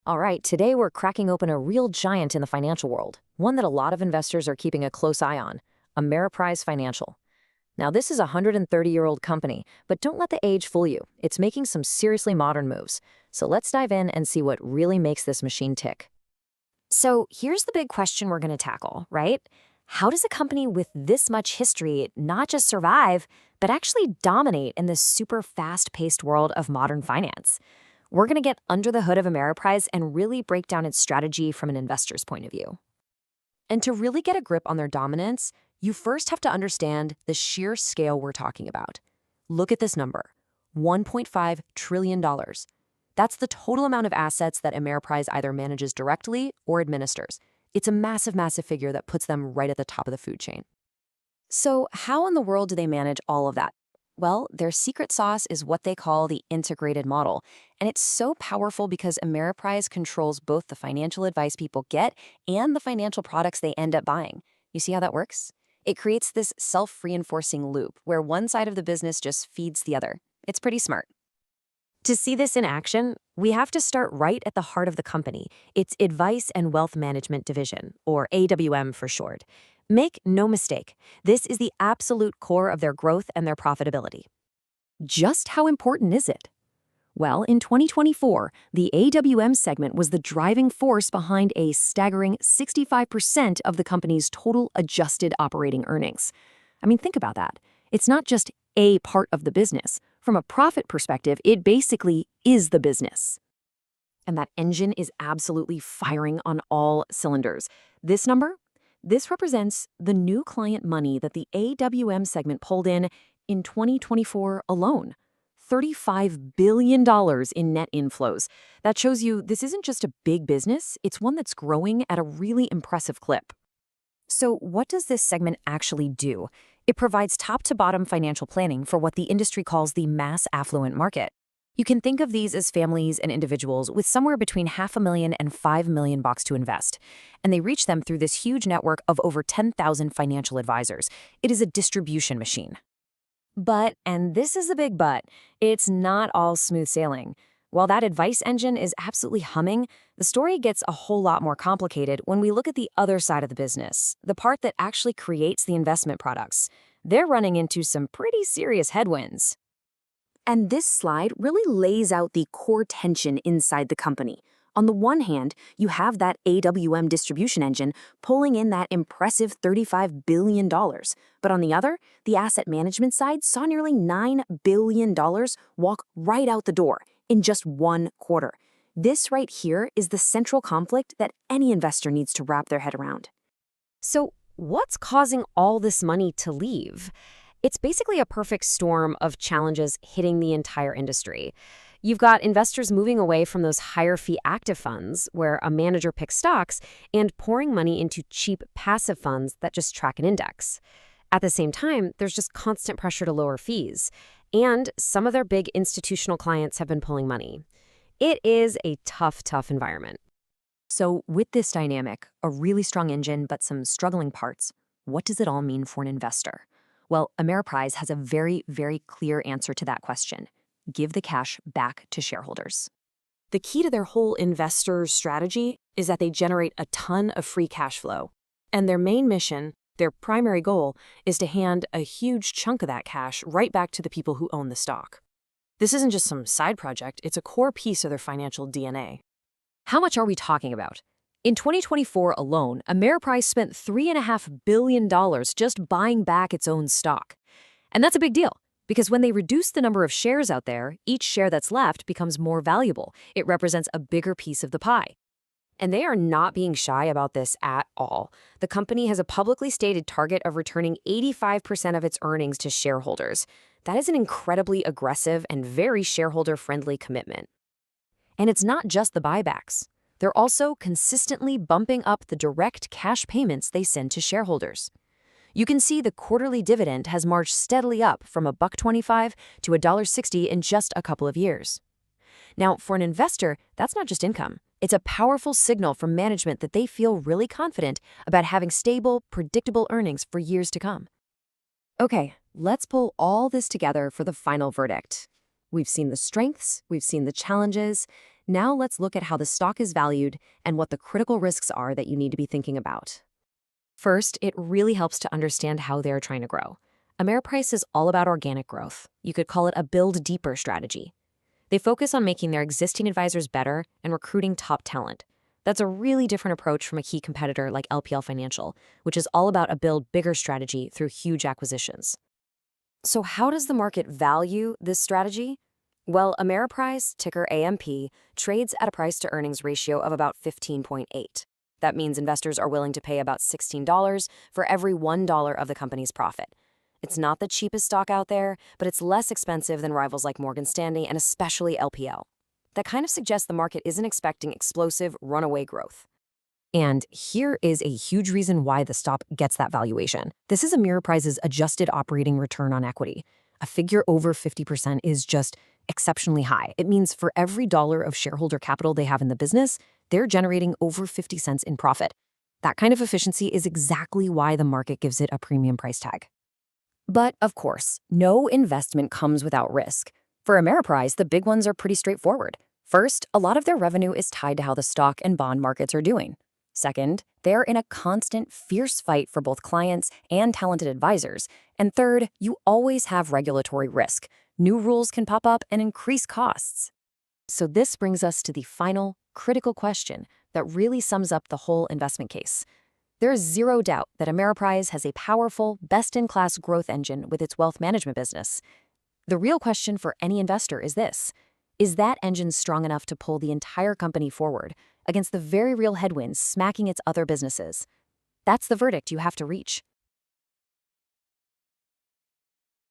All right, today we're cracking open a real giant in the financial world, one that a lot of investors are keeping a close eye on, Ameriprise Financial. Now, this is a 130-year-old company, but don't let the age fool you. It's making some seriously modern moves. So let's dive in and see what really makes this machine tick. So here's the big question we're going to tackle, right? How does a company with this much history not just survive, but actually dominate in this super fast-paced world of modern finance? We're going to get under the hood of Ameriprise and really break down its strategy from an investor's point of view. And to really get a grip on their dominance, you first have to understand the sheer scale we're talking about. Look at this number, $1.5 trillion. That's the total amount of assets that Ameriprise either manages directly or administers. It's a massive, massive figure that puts them right at the top of the food chain. So how in the world do they manage all of that? Well, their secret sauce is what they call the integrated model. And it's so powerful because Ameriprise controls both the financial advice people get and the financial products they end up buying. You see how that works? It creates this self-reinforcing loop where one side of the business just feeds the other. It's pretty smart. To see this in action, we have to start right at the heart of the company, its Advice and Wealth Management Division, or AWM for short. Make no mistake, this is the absolute core of their growth and their profitability. Just how important is it? Well, in 2024, the AWM segment was the driving force behind a staggering 65% of the company's total adjusted operating earnings. I mean, think about that. It's not just a part of the business. From a profit perspective, it basically is the business. And that engine is absolutely firing on all cylinders. This number? This represents the new client money that the AWM segment pulled in 2024 alone. $35 billion in net inflows. That shows you this isn't just a big business, it's one that's growing at a really impressive clip. So what does this segment actually do? It provides top-to-bottom financial planning for what the industry calls the mass affluent market. You can think of these as families and individuals with somewhere between $500,000 and $5 million to invest. And they reach them through this huge network of over 10,000 financial advisors. It is a distribution machine. But, and this is the big but, it's not all smooth sailing. While that advice engine is absolutely humming, the story gets a whole lot more complicated when we look at the other side of the business, the part that actually creates the investment products. They're running into some pretty serious headwinds. And this slide really lays out the core tension inside the company. On the one hand, you have that AWM distribution engine pulling in that impressive $35 billion. But on the other, the asset management side saw nearly $9 billion walk right out the door in just one quarter. This right here is the central conflict that any investor needs to wrap their head around. So what's causing all this money to leave? It's basically a perfect storm of challenges hitting the entire industry. You've got investors moving away from those higher fee active funds where a manager picks stocks and pouring money into cheap passive funds that just track an index. At the same time, there's just constant pressure to lower fees. And some of their big institutional clients have been pulling money. It is a tough, tough environment. So with this dynamic, a really strong engine but some struggling parts, what does it all mean for an investor? Well, Ameriprise has a very, very clear answer to that question. Give the cash back to shareholders. The key to their whole investor strategy is that they generate a ton of free cash flow. And their main mission, their primary goal, is to hand a huge chunk of that cash right back to the people who own the stock. This isn't just some side project, it's a core piece of their financial DNA. How much are we talking about? In 2024 alone, Ameriprise spent $3.5 billion just buying back its own stock. And that's a big deal, because when they reduce the number of shares out there, each share that's left becomes more valuable. It represents a bigger piece of the pie. And they are not being shy about this at all. The company has a publicly stated target of returning 85% of its earnings to shareholders. That is an incredibly aggressive and very shareholder-friendly commitment. And it's not just the buybacks. They're also consistently bumping up the direct cash payments they send to shareholders. You can see the quarterly dividend has marched steadily up from $1.25 to $1.60 in just a couple of years. Now, for an investor, that's not just income. It's a powerful signal from management that they feel really confident about having stable, predictable earnings for years to come. Okay, let's pull all this together for the final verdict. We've seen the strengths, we've seen the challenges. Now let's look at how the stock is valued and what the critical risks are that you need to be thinking about. First, it really helps to understand how they're trying to grow. Ameriprise is all about organic growth. You could call it a build deeper strategy. They focus on making their existing advisors better and recruiting top talent. That's a really different approach from a key competitor like LPL Financial, which is all about a build bigger strategy through huge acquisitions. So how does the market value this strategy? Well, Ameriprise, ticker AMP, trades at a price-to-earnings ratio of about 15.8. That means investors are willing to pay about $16 for every $1 of the company's profit. It's not the cheapest stock out there, but it's less expensive than rivals like Morgan Stanley and especially LPL. That kind of suggests the market isn't expecting explosive, runaway growth. And here is a huge reason why the stock gets that valuation. This is Ameriprise's adjusted operating return on equity. A figure over 50% is just exceptionally high. It means for every dollar of shareholder capital they have in the business, they're generating over 50 cents in profit. That kind of efficiency is exactly why the market gives it a premium price tag. But, of course, no investment comes without risk. For Ameriprise, the big ones are pretty straightforward. First, a lot of their revenue is tied to how the stock and bond markets are doing. Second, they're in a constant, fierce fight for both clients and talented advisors. And third, you always have regulatory risk. New rules can pop up and increase costs. So this brings us to the final, critical question that really sums up the whole investment case. There is zero doubt that Ameriprise has a powerful, best-in-class growth engine with its wealth management business. The real question for any investor is this: is that engine strong enough to pull the entire company forward against the very real headwinds smacking its other businesses? That's the verdict you have to reach.